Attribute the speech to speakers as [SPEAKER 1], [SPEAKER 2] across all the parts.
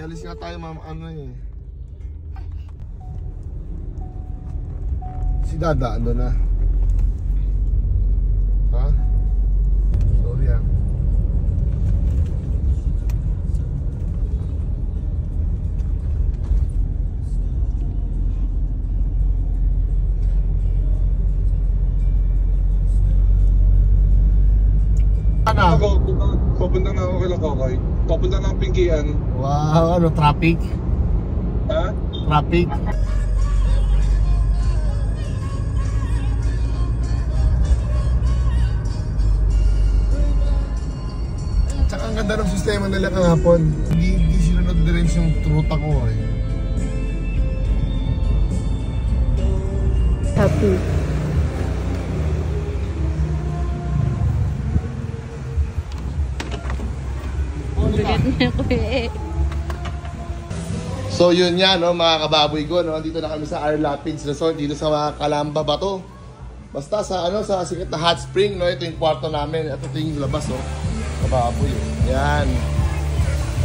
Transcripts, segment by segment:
[SPEAKER 1] alis nga tayo ano eh. Si Dada, ando na. Ha? Sorry ah.
[SPEAKER 2] Ano? Papunta na ako kailang Kokoy. Papunta na ang Pinggian.
[SPEAKER 1] Wow, ano, traffic?
[SPEAKER 2] Ha?
[SPEAKER 1] Traffic? Tsaka ang ganda ng sistema nila kahapon. Hindi sinunod na rin yung truta ko eh.
[SPEAKER 3] Happy.
[SPEAKER 1] So yun nga no mga kababoy ko no, dito na kami sa R Rapids Resort dito sa mga Calamba Bato. Basta sa sa sikat na hot spring no, ito yung kwarto namin. Ito yung labas oh. Kababoy. Yan.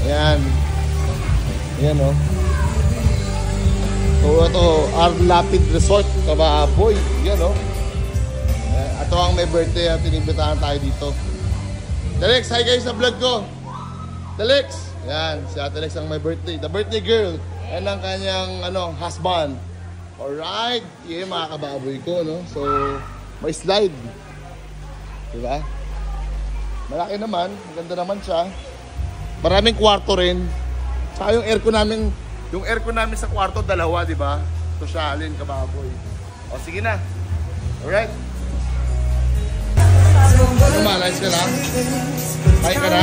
[SPEAKER 1] Yan. Yan oh. So ito R Rapids Resort kababoy. Yan oh. Ito ang may birthday at tinibitahan tayo dito. Telex, hi guys sa vlog ko. Telex. Yan, si Ate Lex ang may birthday. The birthday girl. And ang kanyang husband. Alright. Yeah, mga kababoy ko, no? So, may slide. Diba? Malaki naman. Maganda naman siya. Maraming kwarto rin. Saka yung aircon namin sa kwarto, dalawa, diba? Sosyalin, kababoy. O, sige na. Alright. Ano ma, nice ka na? Hi ka na?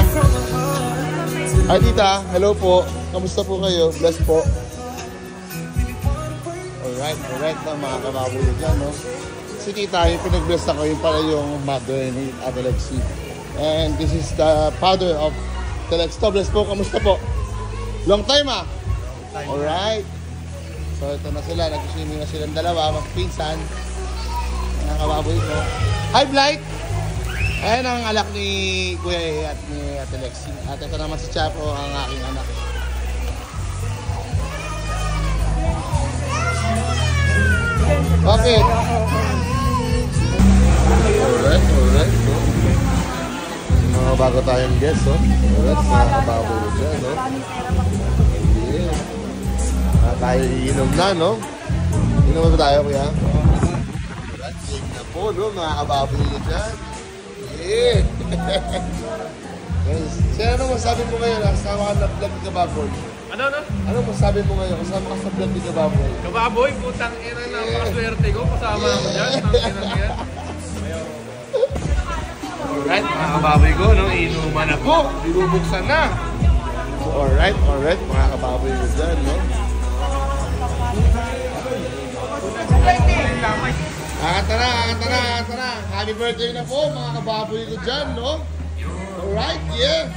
[SPEAKER 1] Hi tita, hello po. Kamusta po kayo? Bless po. Alright na mga kababoy dyan, no? Si tita, yung pinag-bless ako, yung pala yung mother ni Ate Lexi. And this is the father of Ate Lex. Bless po, kamusta po? Long time ah? Alright. So ito na sila, nag-swimming na silang dalawa, magpinsan. Mga kababoy ko. Hi Blight! Ayan ang alak ni Kuya E at ni Ate Lexi. At ito naman si Chapo, ang aking anak. Bakit? Alright. Mga bago tayong guest, oh. Alright, mga kababoy dyan, no? Yeah. Tayo iinom na, no? Inom na tayo, Kuya. Alright, game na po, no? Mga kababoy dyan. Yeah. Sir, ano masabi mo ngayon? Kasama ka na vlog ni Kababoy.
[SPEAKER 4] Ano?
[SPEAKER 1] Ano masabi mo ngayon? Kasama ka sa vlog ni Kababoy.
[SPEAKER 4] Kababoy, putang ina na pakaswerte ko. Kasama ako dyan. Yan. Alright, mga kababoy ko, no? Inuman ako. Binubuksan na.
[SPEAKER 1] Alright, mga kababoy ko dyan, no? Tara. Happy birthday na po, mga kababoy ko dyan, no? Alright, yeah.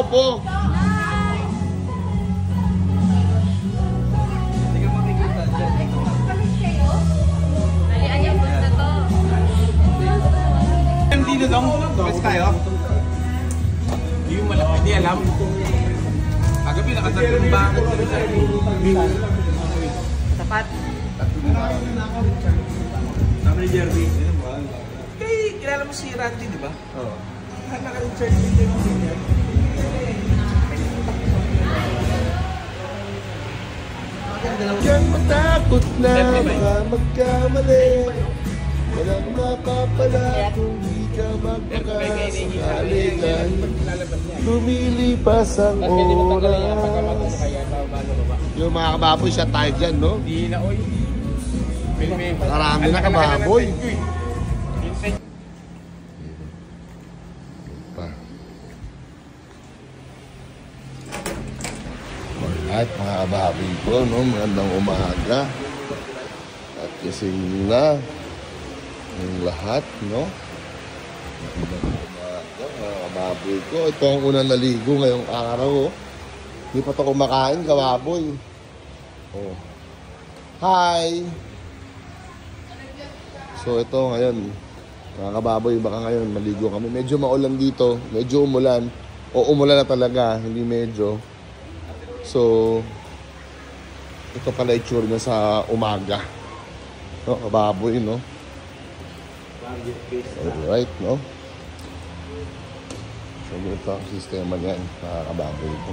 [SPEAKER 1] Po.
[SPEAKER 4] Hindi na dong. Mas kayo? Hindi yung malaki. Hindi alam. Agabi nakatatlong bakit sila sa tapat. Namin ni Jerry. Kilala mo si Randy, di ba? Oo. Naka-Richard din yung ganyan.
[SPEAKER 1] Diyan matakot na baka magkamali. Walang mapapala kung di ka magpakasakali. lumilipas ang oras. Yung mga kababoy, siya tayo dyan, no?
[SPEAKER 4] Hindi na, oy.
[SPEAKER 1] Marami na kababoy. Pa. Alright, mga kababoy ko, no? Magandang umaga. At kasing na yung lahat, no? Magandang umaga, mga kababoy ko. Ito ang unang naligo ngayong araw, oh. Hindi pa ito kumakain, kababoy. Oh. Hi! So ito ngayon, mga kababoy, baka ngayon maligo kami. Medyo maulan dito, medyo umulan. O umulan na talaga, hindi medyo. So, ito pala itsura niya sa umaga. No, kababoy, no? Alright, no? So, ito ang sistema niyan, mga kababoy ko.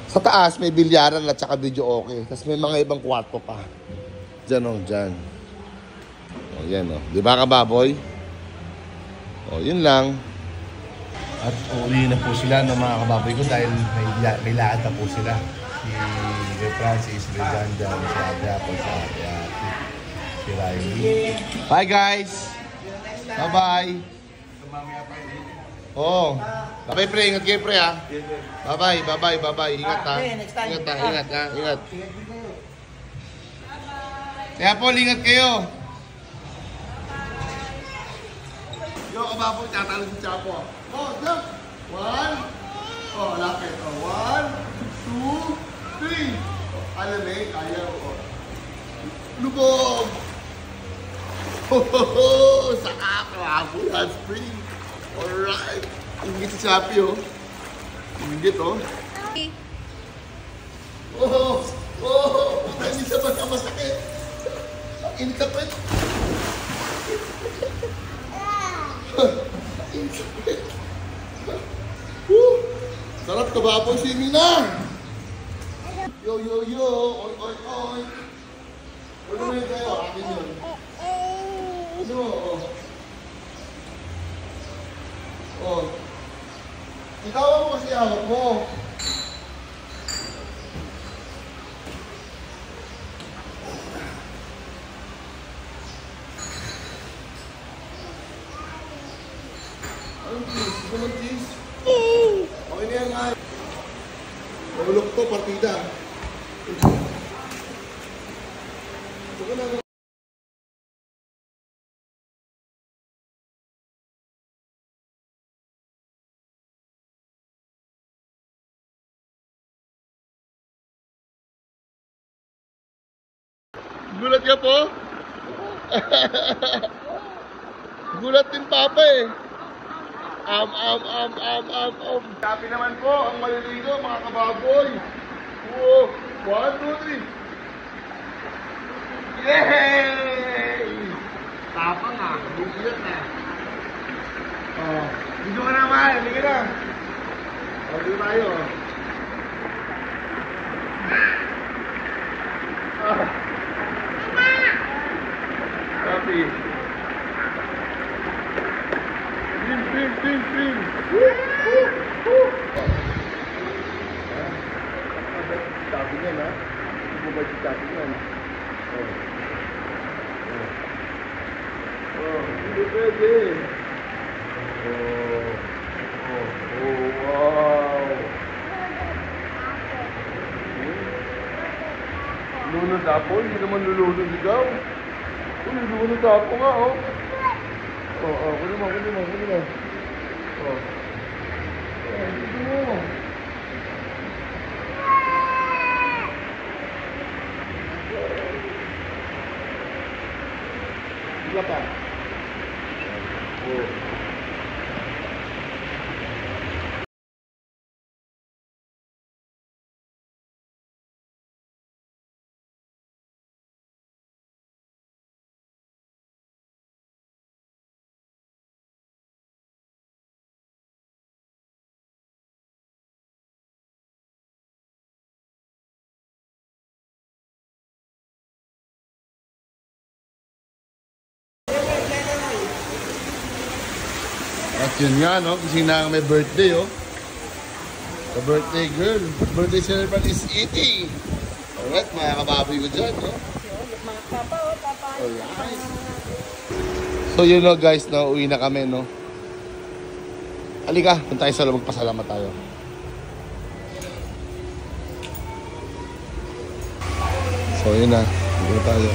[SPEAKER 1] Sa taas, may bilyaran at saka video okay. Tapos may mga ibang kwarto pa. Diyan, oh, dyan. O, yan, oh. Di ba, kababoy? O, yun lang. At uuwi na po sila ng mga kababoy ko dahil may lakad na po sila. Si Francis, si Ganda, si Adriapo, si Ate, si Riley. Bye, guys! Bye-bye! Oh, bye pre, ingat kayo pre ha. Bye-bye, bye-bye, bye-bye. Ingat ha. Ingat ha, ingat ha, ingat. Kaya po, ingat kayo. Yo, kababoy, tatalo si Chapo. Oh, jump! 1. Oh, lapit. Oh, 1, 2, 3. Oh, alam eh, kaya ko. Lubog! Ho-ho-ho! Saka, kababoy, hot spring. Alright. Ingit si Chappy, oh. Ingit, oh. Oh! Oh! Hindi siya ba na masakit? Inkapit! Inkapit! Sarap kababoy si Mina! Yo, yo, yo! Oy, oy, oy! Ano na yun kayo? Akin yun. Ano? Oh. Oh. Itawa mo kasi awak mo. Anong cheese? Ito ng cheese? Okay na yan nga. Mahulog to, partida. Ito ka na. Gulat ka po? Gulat din Papa eh. Sabi naman po, ang maliligo mga kababoy. Oh, 1, 2, 3. Yay! Tapa nga, bugilat na. Oh, dito ka naman, hindi ka na. Oh, dito tayo. Happy. Pin. Sabi niya na. Bumabay si sabi niya na. Oh, hindi pwede. Oh, wow. Lunod ako, hindi naman lulunod ikaw. Uy, lunod ako nga, oh. Kunin mo. Oh. Dito mo. Diba pa? Oh. At yun nga, no? Kasi na may birthday, oh. The birthday girl. Birthday celebrant is eating. Alright, mga kababoy ko dyan, no?
[SPEAKER 3] Mga papa, papa.
[SPEAKER 1] Alright. So yun know, guys, no, uwi na kami, no? Halika, punta tayo sa loob, magpasalamat tayo. So yun na, dito tayo.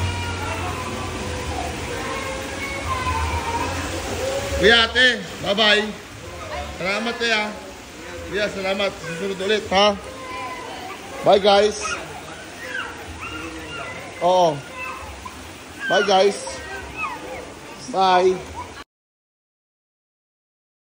[SPEAKER 1] Kuya ate, bye-bye. Salamat eh. Kuya, salamat. Susunod ulit, ha? Bye guys. Oo. Bye guys. Bye.